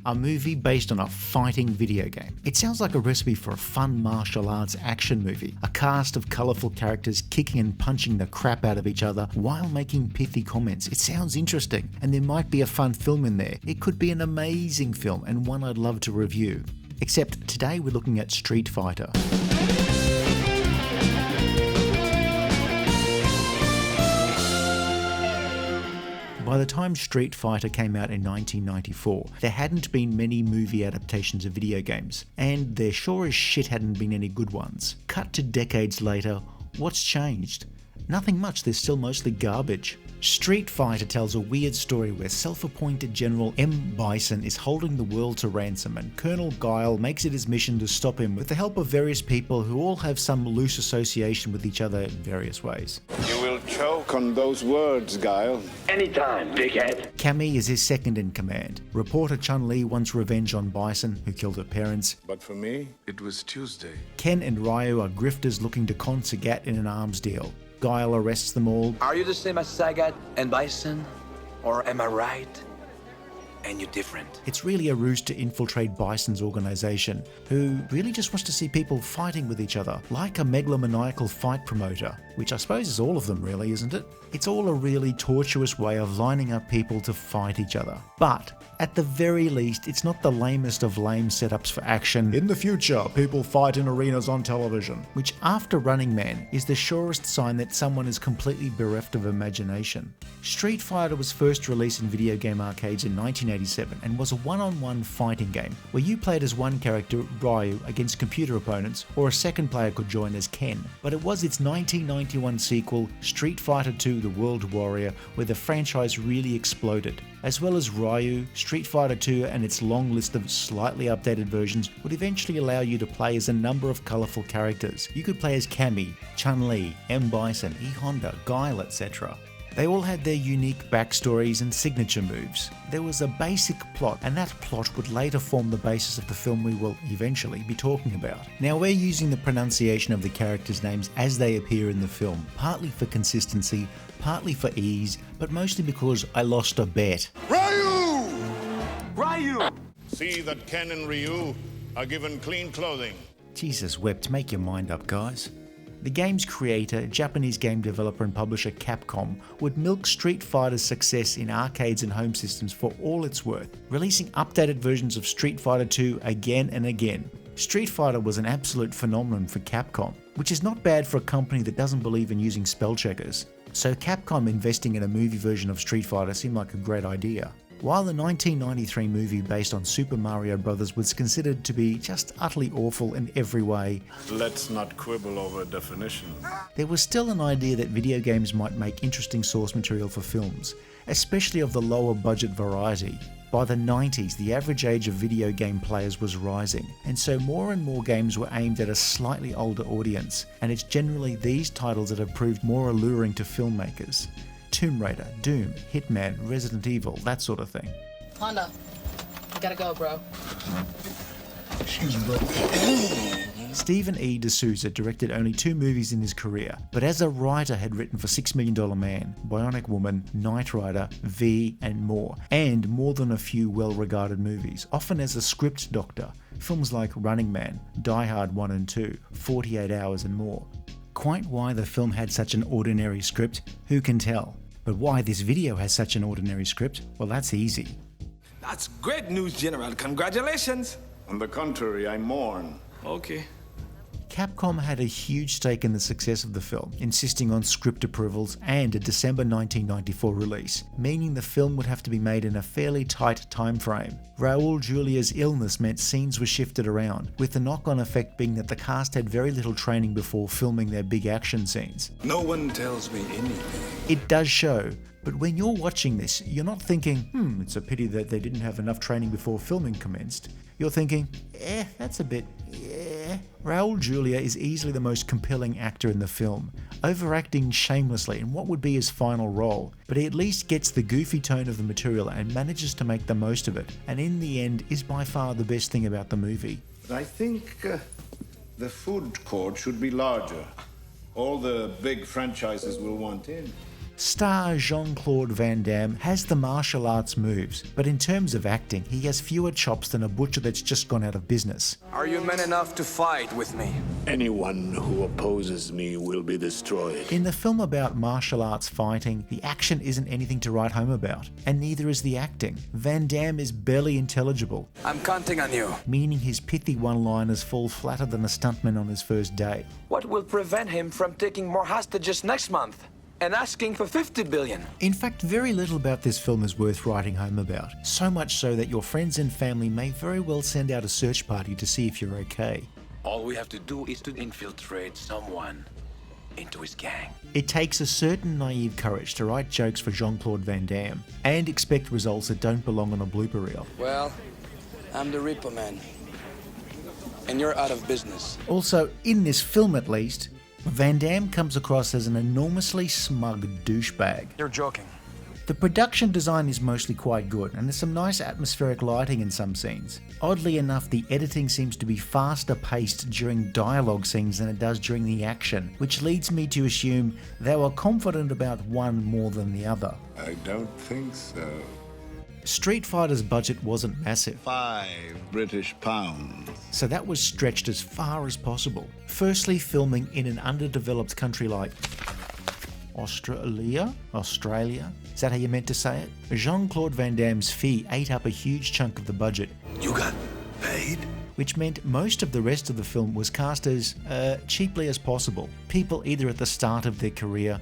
a movie based on a fighting video game. It sounds like a recipe for a fun martial arts action movie, a cast of colourful characters kicking and punching the crap out of each other while making pithy comments. It sounds interesting, and there might be a fun film in there. It could be an amazing film and one I'd love to review. Except today we're looking at Street Fighter. By the time Street Fighter came out in 1994, there hadn't been many movie adaptations of video games, and there sure as shit hadn't been any good ones. Cut to decades later, what's changed? Nothing much, they're still mostly garbage. Street Fighter tells a weird story where self-appointed General M.Bison is holding the world to ransom, and Colonel Guile makes it his mission to stop him with the help of various people who all have some loose association with each other in various ways. You will choke on those words, Guile. Anytime, big head. Cammy is his second in command. Reporter Chun-Li wants revenge on Bison, who killed her parents. But for me, it was Tuesday. Ken and Ryu are grifters looking to con Sagat in an arms deal. Guile arrests them all. Are you the same as Sagat and Bison? Or am I right? And you're different. It's really a ruse to infiltrate Bison's organization, who really just wants to see people fighting with each other, like a megalomaniacal fight promoter, which I suppose is all of them really, isn't it? It's all a really tortuous way of lining up people to fight each other. But at the very least, it's not the lamest of lame setups for action. In the future, people fight in arenas on television. Which, after Running Man, is the surest sign that someone is completely bereft of imagination. Street Fighter was first released in video game arcades in 1987 and was a one-on-one fighting game where you played as one character, Ryu, against computer opponents, or a second player could join as Ken. But it was its 1991 sequel, Street Fighter II: The World Warrior, where the franchise really exploded. As well as Ryu, Street Fighter II and its long list of slightly updated versions would eventually allow you to play as a number of colourful characters. You could play as Cammy, Chun-Li, M.Bison, E-Honda, Guile, etc. They all had their unique backstories and signature moves. There was a basic plot, and that plot would later form the basis of the film we will eventually be talking about. Now, we're using the pronunciation of the characters' names as they appear in the film, partly for consistency, partly for ease, but mostly because I lost a bet. Ryu! Ryu! See that Ken and Ryu are given clean clothing. Jesus wept, make your mind up, guys. The game's creator, Japanese game developer and publisher Capcom, would milk Street Fighter's success in arcades and home systems for all it's worth, releasing updated versions of Street Fighter 2 again and again. Street Fighter was an absolute phenomenon for Capcom, which is not bad for a company that doesn't believe in using spell checkers. So Capcom investing in a movie version of Street Fighter seemed like a great idea. While the 1993 movie based on Super Mario Bros. Was considered to be just utterly awful in every way, Let's not quibble over definition. there was still an idea that video games might make interesting source material for films, especially of the lower budget variety. By the 90s, the average age of video game players was rising, and so more and more games were aimed at a slightly older audience, and it's generally these titles that have proved more alluring to filmmakers. Tomb Raider, Doom, Hitman, Resident Evil, that sort of thing. Honda, I gotta go, bro. Excuse me, bro. Stephen E. Souza directed only 2 movies in his career, but as a writer had written for $6 Million Man, Bionic Woman, Knight Rider, V, and more than a few well-regarded movies, often as a script doctor, films like Running Man, Die Hard 1 and 2, 48 Hours and more. Quite why the film had such an ordinary script, who can tell? But why this video has such an ordinary script? Well, that's easy. That's great news, General. Congratulations. On the contrary, I mourn. Okay. Capcom had a huge stake in the success of the film, insisting on script approvals and a December 1994 release, meaning the film would have to be made in a fairly tight time frame. Raul Julia's illness meant scenes were shifted around, with the knock-on effect being that the cast had very little training before filming their big action scenes. No one tells me anything. It does show, but when you're watching this, you're not thinking, it's a pity that they didn't have enough training before filming commenced. You're thinking, that's a bit, Raul Julia is easily the most compelling actor in the film, overacting shamelessly in what would be his final role, but he at least gets the goofy tone of the material and manages to make the most of it, and in the end is by far the best thing about the movie. I think the food court should be larger. All the big franchises will want in. Star Jean-Claude Van Damme has the martial arts moves, but in terms of acting, he has fewer chops than a butcher that's just gone out of business. Are you men enough to fight with me? Anyone who opposes me will be destroyed. In the film about martial arts fighting, the action isn't anything to write home about, and neither is the acting. Van Damme is barely intelligible, I'm counting on you. meaning his pithy one-liners fall flatter than a stuntman on his first day. What will prevent him from taking more hostages next month and asking for 50 billion? In fact, very little about this film is worth writing home about, so much so that your friends and family may very well send out a search party to see if you're okay. All we have to do is to infiltrate someone into his gang. It takes a certain naive courage to write jokes for Jean-Claude Van Damme and expect results that don't belong on a blooper reel. Well, I'm the Reaper Man, and you're out of business. Also, in this film at least, Van Damme comes across as an enormously smug douchebag. You're joking. The production design is mostly quite good, and there's some nice atmospheric lighting in some scenes. Oddly enough, the editing seems to be faster paced during dialogue scenes than it does during the action, which leads me to assume they were confident about one more than the other. I don't think so. Street Fighter's budget wasn't massive, £5 British, so that was stretched as far as possible. Firstly, filming in an underdeveloped country like Australia? Is that how you meant to say it? Jean-Claude Van Damme's fee ate up a huge chunk of the budget. You got paid? Which meant most of the rest of the film was cast as cheaply as possible. People either at the start of their career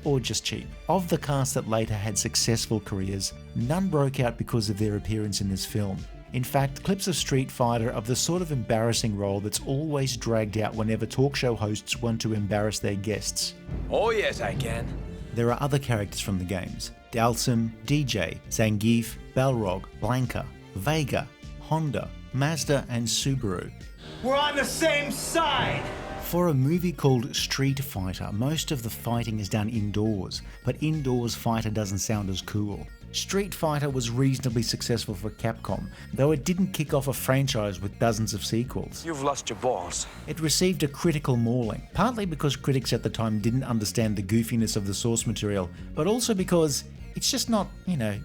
or just cheap. Of the cast that later had successful careers, none broke out because of their appearance in this film. In fact, clips of Street Fighter of the sort of embarrassing role that's always dragged out whenever talk show hosts want to embarrass their guests. Oh yes, I can. There are other characters from the games: Dalsum, DJ, Zangief, Balrog, Blanca, Vega, Honda, Mazda and Subaru. We're on the same side! For a movie called Street Fighter, most of the fighting is done indoors, but indoors fighter doesn't sound as cool. Street Fighter was reasonably successful for Capcom, though it didn't kick off a franchise with dozens of sequels. You've lost your balls. It received a critical mauling, partly because critics at the time didn't understand the goofiness of the source material, but also because it's just not,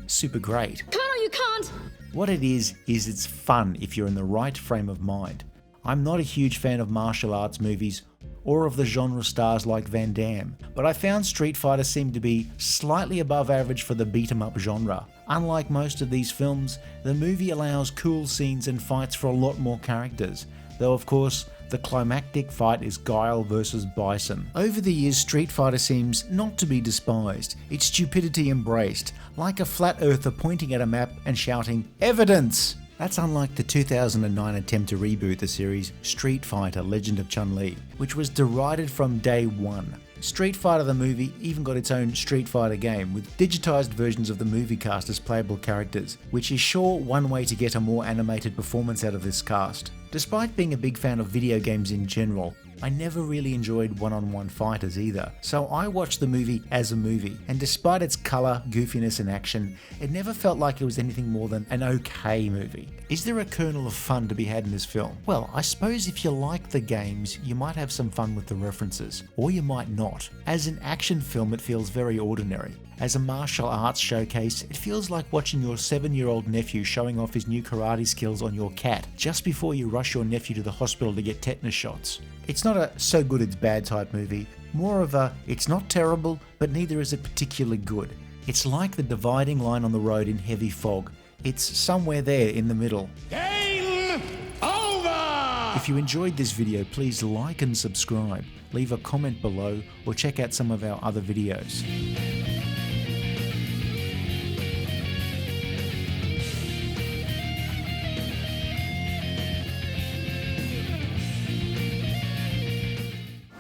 super great. Colonel, you can't! What it is it's fun if you're in the right frame of mind. I'm not a huge fan of martial arts movies or of the genre stars like Van Damme, but I found Street Fighter seemed to be slightly above average for the beat-em-up genre. Unlike most of these films, the movie allows cool scenes and fights for a lot more characters, though of course, the climactic fight is Guile versus Bison. Over the years, Street Fighter seems not to be despised, its stupidity embraced, like a flat earther pointing at a map and shouting, "Evidence!" That's unlike the 2009 attempt to reboot the series Street Fighter Legend of Chun-Li, which was derided from day one. Street Fighter the movie even got its own Street Fighter game with digitized versions of the movie cast as playable characters, which is sure one way to get a more animated performance out of this cast. Despite being a big fan of video games in general, I never really enjoyed one-on-one fighters either, so I watched the movie as a movie, and despite its colour, goofiness and action, it never felt like it was anything more than an okay movie. Is there a kernel of fun to be had in this film? Well, I suppose if you like the games, you might have some fun with the references, or you might not. As an action film, it feels very ordinary. As a martial arts showcase, it feels like watching your 7-year-old nephew showing off his new karate skills on your cat just before you rush your nephew to the hospital to get tetanus shots. It's not a so good it's bad type movie, more of a it's not terrible, but neither is it particularly good. It's like the dividing line on the road in heavy fog. It's somewhere there in the middle. Game over! If you enjoyed this video, please like and subscribe, leave a comment below, or check out some of our other videos.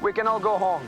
We can all go home.